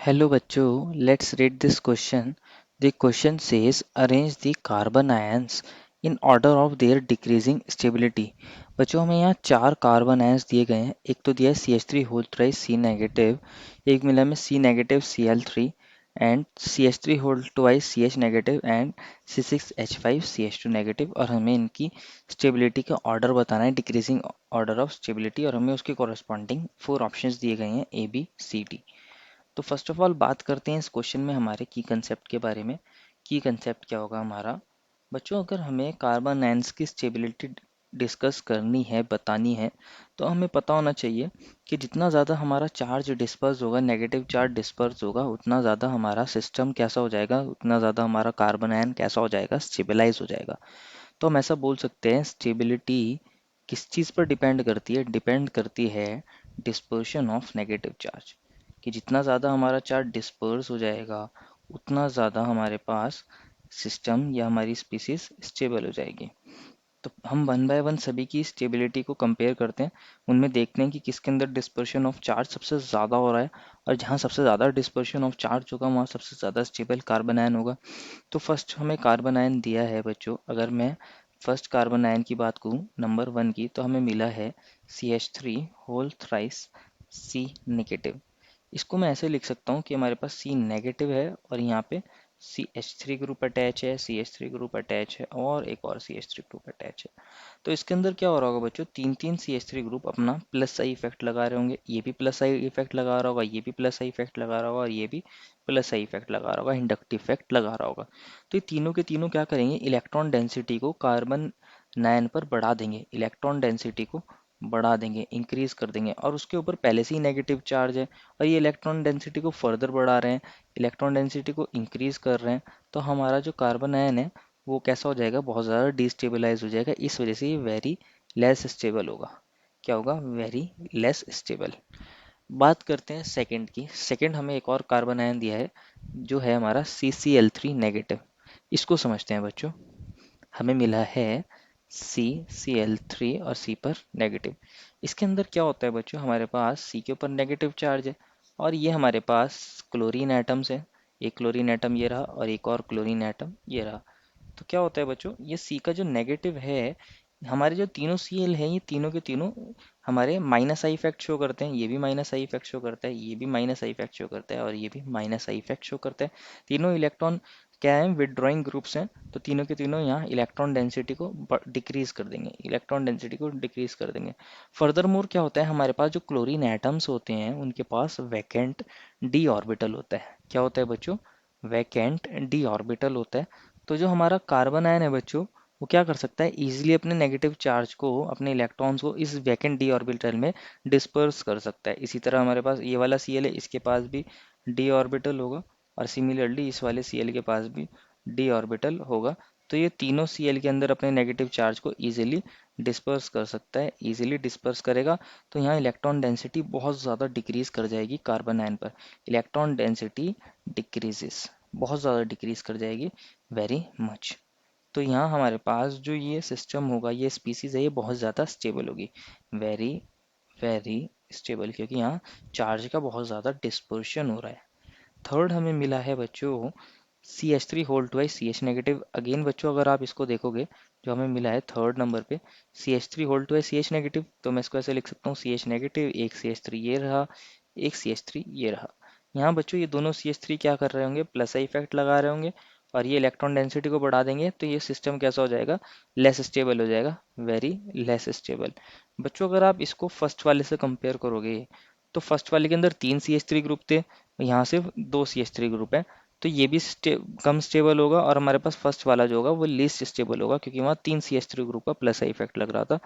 Hello bachcho, let's read this question. The question says arrange the carbon ions in order of their decreasing stability. बच्चों हमें यहाँ चार carbon ions दिए गए हैं। एक तो दिया है CH3 whole twice C negative, एक मिला में C negative Cl3 and CH3 whole twice CH negative and C6H5 CH2 negative, और हमें इनकी स्टेबिलिटी का ऑर्डर बताना है, डिक्रीजिंग ऑर्डर ऑफ स्टेबिलिटी, और हमें उसके कॉरस्पॉन्डिंग फोर ऑप्शंस दिए गए हैं A B C D। तो फर्स्ट ऑफ ऑल बात करते हैं इस क्वेश्चन में हमारे की कंसेप्ट के बारे में। की कंसेप्ट क्या होगा हमारा? बच्चों अगर हमें कार्बन आयंस की स्टेबिलिटी डिस्कस करनी है, बतानी है, तो हमें पता होना चाहिए कि जितना ज़्यादा हमारा चार्ज डिस्पर्स होगा, नेगेटिव चार्ज डिस्पर्स होगा, उतना ज़्यादा हमारा सिस्टम कैसा हो जाएगा, उतना ज़्यादा हमारा कार्बन आयन कैसा हो जाएगा, स्टेबलाइज हो जाएगा। तो हम ऐसा बोल सकते हैं स्टेबिलिटी किस चीज़ पर डिपेंड करती है? डिपेंड करती है डिस्पर्शन ऑफ नेगेटिव चार्ज, कि जितना ज़्यादा हमारा चार्ज डिस्पर्स हो जाएगा उतना ज़्यादा हमारे पास सिस्टम या हमारी स्पीसीज स्टेबल हो जाएगी। तो हम वन बाय वन सभी की स्टेबिलिटी को कंपेयर करते हैं, उनमें देखते हैं कि किसके अंदर डिस्पर्शन ऑफ चार्ज सबसे ज़्यादा हो रहा है, और जहाँ सबसे ज़्यादा डिस्पर्शन ऑफ चार्ज होगा वहाँ सबसे ज़्यादा स्टेबल कार्बन आयन होगा। तो फर्स्ट हमें कार्बन आयन दिया है बच्चों। अगर मैं फर्स्ट कार्बन आयन की बात करूँ नंबर वन की, तो हमें मिला है CH3 whole thrice C negative. इसको मैं ऐसे लिख सकता हूँ कि हमारे पास C नेगेटिव है और यहाँ पे CH3 ग्रुप अटैच है, CH3 ग्रुप अटैच है और एक और CH3 ग्रुप अटैच है। तो इसके अंदर क्या हो रहा होगा बच्चों, तीन तीन CH3 ग्रुप अपना प्लस आई इफेक्ट लगा रहे होंगे। ये भी प्लस आई इफेक्ट लगा रहा होगा, ये भी प्लस आई इफेक्ट लगा रहा होगा, और ये भी प्लस आई इफेक्ट लगा रहा होगा, इंडक्टिव इफेक्ट लगा रहा होगा। तो ये तीनों के तीनों क्या करेंगे, इलेक्ट्रॉन डेंसिटी को कार्बन 9 पर बढ़ा देंगे, इलेक्ट्रॉन डेंसिटी को बढ़ा देंगे, इंक्रीज कर देंगे, और उसके ऊपर पहले से ही नेगेटिव चार्ज है और ये इलेक्ट्रॉन डेंसिटी को फर्दर बढ़ा रहे हैं, इलेक्ट्रॉन डेंसिटी को इंक्रीज कर रहे हैं। तो हमारा जो कार्बन आयन है वो कैसा हो जाएगा, बहुत ज़्यादा डिस्टेबलाइज हो जाएगा। इस वजह से ये वेरी लेस स्टेबल होगा। क्या होगा? Very less stable. बात करते हैं सेकंड की। सेकंड हमें एक और कार्बन आयन दिया है जो है हमारा CCl3 नेगेटिव। इसको समझते हैं बच्चों। हमें मिला है CCl3 और C पर नेगेटिव। इसके अंदर क्या होता है बच्चों, हमारे पास C के ऊपर नेगेटिव चार्ज है और ये हमारे पास क्लोरीन एटम्स है। एक क्लोरीन एटम ये रहा और एक और क्लोरीन एटम ये रहा। तो क्या होता है बच्चों, ये सी का जो नेगेटिव है, हमारे जो तीनों सीएल हैं ये तीनों के तीनों हमारे माइनस आई इफेक्ट शो करते हैं। ये भी माइनस आई इफेक्ट शो करता है, ये भी माइनस आई इफेक्ट शो करता है, और ये भी माइनस आई इफेक्ट शो करता है। तीनों इलेक्ट्रॉन क्या है, विदड्रॉइंग ग्रुप्स हैं। तो तीनों के तीनों यहाँ इलेक्ट्रॉन डेंसिटी को डिक्रीज कर देंगे, इलेक्ट्रॉन डेंसिटी को डिक्रीज कर देंगे। फर्दर मोर क्या होता है, हमारे पास जो क्लोरीन एटम्स होते हैं उनके पास वैकेंट डी ऑर्बिटल होता है। क्या होता है बच्चों? वैकेंट डी ऑर्बिटल होता है। तो जो हमारा कार्बन आयन है बच्चों, वो क्या कर सकता है, इजीली अपने नेगेटिव चार्ज को, अपने इलेक्ट्रॉन्स को इस वैकेंट डी ऑर्बिटल में डिस्पर्स कर सकता है। इसी तरह हमारे पास ये वाला Cl है, इसके पास भी डी ऑर्बिटल होगा, और सिमिलरली इस वाले Cl के पास भी डी ऑर्बिटल होगा। तो ये तीनों Cl के अंदर अपने नेगेटिव चार्ज को इजीली डिस्पर्स कर सकता है, इजीली डिस्पर्स करेगा। तो यहाँ इलेक्ट्रॉन डेंसिटी बहुत ज़्यादा डिक्रीज कर जाएगी कार्बन आयन पर। इलेक्ट्रॉन डेंसिटी डिक्रीजेस, बहुत ज़्यादा डिक्रीज कर जाएगी, वेरी मच। तो यहाँ हमारे पास जो ये सिस्टम होगा, ये स्पीसीज है, ये बहुत ज़्यादा स्टेबल होगी, वेरी वेरी स्टेबल, क्योंकि यहाँ चार्ज का बहुत ज़्यादा डिस्पर्शन हो रहा है। थर्ड हमें मिला है बच्चों CH3 whole twice CH negative. Again बच्चों अगर आप इसको देखोगे, जो हमें मिला है थर्ड नंबर पे CH3 whole twice CH negative, तो मैं इसको ऐसे लिख सकता हूँ CH नेगेटिव, एक CH3 ये रहा, एक CH3 ये रहा। यहाँ बच्चों ये दोनों CH3 क्या कर रहे होंगे, प्लस आई इफेक्ट लगा रहे होंगे, और ये इलेक्ट्रॉन डेंसिटी को बढ़ा देंगे। तो ये सिस्टम कैसा हो जाएगा, लेस स्टेबल हो जाएगा, वेरी लेस स्टेबल। बच्चों अगर आप इसको फर्स्ट वाले से कंपेयर करोगे, तो फर्स्ट वाले के अंदर तीन CH3 ग्रुप थे, यहाँ सिर्फ दो CH3 ग्रुप है। तो ये भी कम स्टेबल होगा, और हमारे पास फर्स्ट वाला जो होगा वो लीस्ट स्टेबल होगा, क्योंकि वहाँ तीन CH3 ग्रुप का प्लस आई इफेक्ट लग रहा था।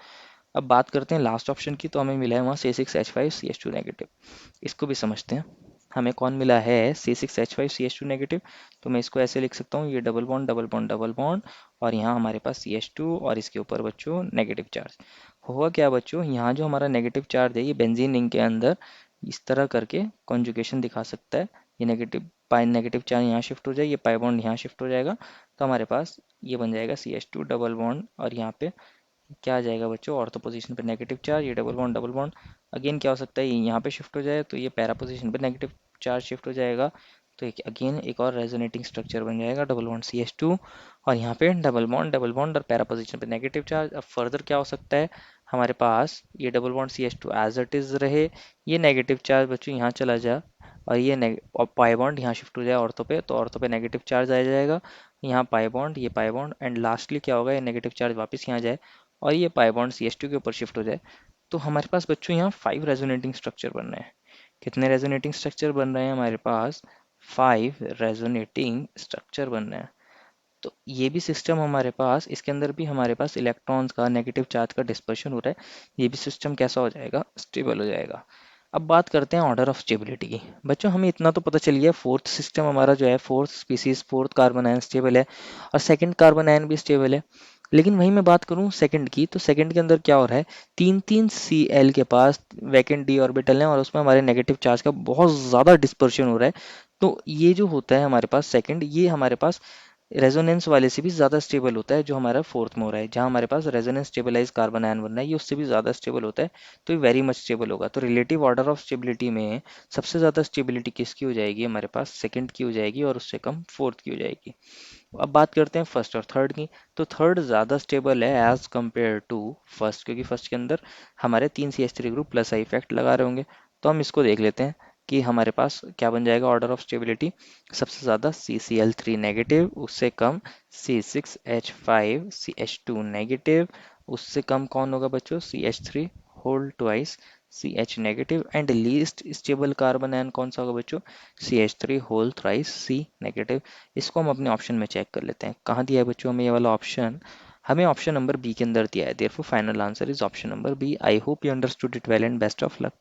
अब बात करते हैं लास्ट ऑप्शन की, तो हमें मिला है वहाँ C6H5 CH2 नेगेटिव। इसको भी समझते हैं। हमें कौन मिला है, C6H5 CH2 नेगेटिव। तो मैं इसको ऐसे लिख सकता हूँ, ये double bond double bond double bond, और यहाँ हमारे पास CH2 और इसके ऊपर बच्चों नेगेटिव चार्ज। हुआ क्या बच्चों, यहाँ जो हमारा नेगेटिव चार्ज है ये बेंजीन रिंग के अंदर इस तरह करके कॉन्जुगेशन दिखा सकता है। ये नेगेटिव पाई, नेगेटिव चार्ज यहाँ शिफ्ट हो जाए, ये पाई बॉन्ड यहाँ शिफ्ट हो जाएगा, तो हमारे पास ये बन जाएगा CH2 डबल बॉन्ड, और यहाँ पे क्या आ जाएगा बच्चों, ऑर्थो पोजीशन पे नेगेटिव चार्ज, ये डबल बॉन्ड अगेन क्या हो सकता है, यहाँ पे शिफ्ट हो जाए तो ये पैरा पोजीशन पे नेगेटिव चार्ज शिफ्ट हो जाएगा तो एक अगेन एक और रेजोनेटिंग स्ट्रक्चर बन जाएगा, डबल बॉन्ड CH2, और यहाँ पे डबल बॉन्ड और पैरा पोजिशन पे नेगेटिव चार्ज। अब फर्दर क्या हो सकता है, हमारे पास ये double bond CH2 as it is रहे, ये नेगेटिव चार्ज बच्चों यहाँ चला जा, और ये और पाई बॉन्ड यहाँ शिफ्ट हो जाए ऑर्थो पे, तो ऑर्थो पे नेगेटिव चार्ज आ जाएगा, यहाँ पाई बॉन्ड, ये पाई बॉन्ड, एंड लास्टली क्या होगा, ये नेगेटिव चार्ज वापस यहाँ जाए और ये पाई बॉन्ड CH2 के ऊपर शिफ्ट हो जाए। तो हमारे पास बच्चों यहाँ 5 रेजोनेटिंग स्ट्रक्चर बन रहे हैं। कितने रेजोनेटिंग स्ट्रक्चर बन रहे हैं हमारे पास, 5 रेजोनेटिंग स्ट्रक्चर बन रहे हैं। तो ये भी सिस्टम हमारे पास, इसके अंदर भी हमारे पास इलेक्ट्रॉन्स का नेगेटिव चार्ज का डिस्पर्शन हो रहा है, ये भी सिस्टम कैसा हो जाएगा, स्टेबल हो जाएगा। अब बात करते हैं ऑर्डर ऑफ स्टेबिलिटी की। बच्चों हमें इतना तो पता चल गया, फोर्थ सिस्टम हमारा जो है, fourth species, fourth carbon ion stable है और सेकंड कार्बन आयन भी स्टेबल है। लेकिन वहीं मैं बात करूं सेकंड की, तो सेकंड के अंदर क्या हो रहा है, तीन तीन Cl के पास वैकेंट d ऑर्बिटल हैं और उसमें हमारे नेगेटिव चार्ज का बहुत ज़्यादा डिस्पर्शन हो रहा है। तो ये जो होता है हमारे पास सेकंड, ये हमारे पास रेजोनेंस वाले से भी ज़्यादा स्टेबल होता है जो हमारा फोर्थ में हो रहा है, जहाँ हमारे पास रेजोनेंस स्टेबलाइज कार्बन आयन बन रहा है, ये उससे भी ज़्यादा स्टेबल होता है, तो ये वेरी मच स्टेबल होगा। तो रिलेटिव ऑर्डर ऑफ स्टेबिलिटी में सबसे ज़्यादा स्टेबिलिटी किसकी हो जाएगी, हमारे पास सेकंड की हो जाएगी और उससे कम फोर्थ की हो जाएगी। अब बात करते हैं फर्स्ट और थर्ड की। तो थर्ड ज़्यादा स्टेबल है एज कम्पेयर टू फर्स्ट, क्योंकि फर्स्ट के अंदर हमारे 3 CH3 group plus I effect लगा रहे होंगे। तो हम इसको देख लेते हैं कि हमारे पास क्या बन जाएगा ऑर्डर ऑफ स्टेबिलिटी। सबसे ज़्यादा CCl3 नेगेटिव, उससे कम C6H5CH2 नेगेटिव, उससे कम कौन होगा बच्चों, CH3 whole twice CH negative, and least stable carbon ion कौन सा होगा बच्चों, CH3 whole thrice C negative. इसको हम अपने ऑप्शन में चेक कर लेते हैं, कहाँ दिया है बच्चों हमें ये वाला ऑप्शन, हमें ऑप्शन नंबर बी के अंदर दिया है। Therefore final answer is option number B. I hope you understood it well and best of luck.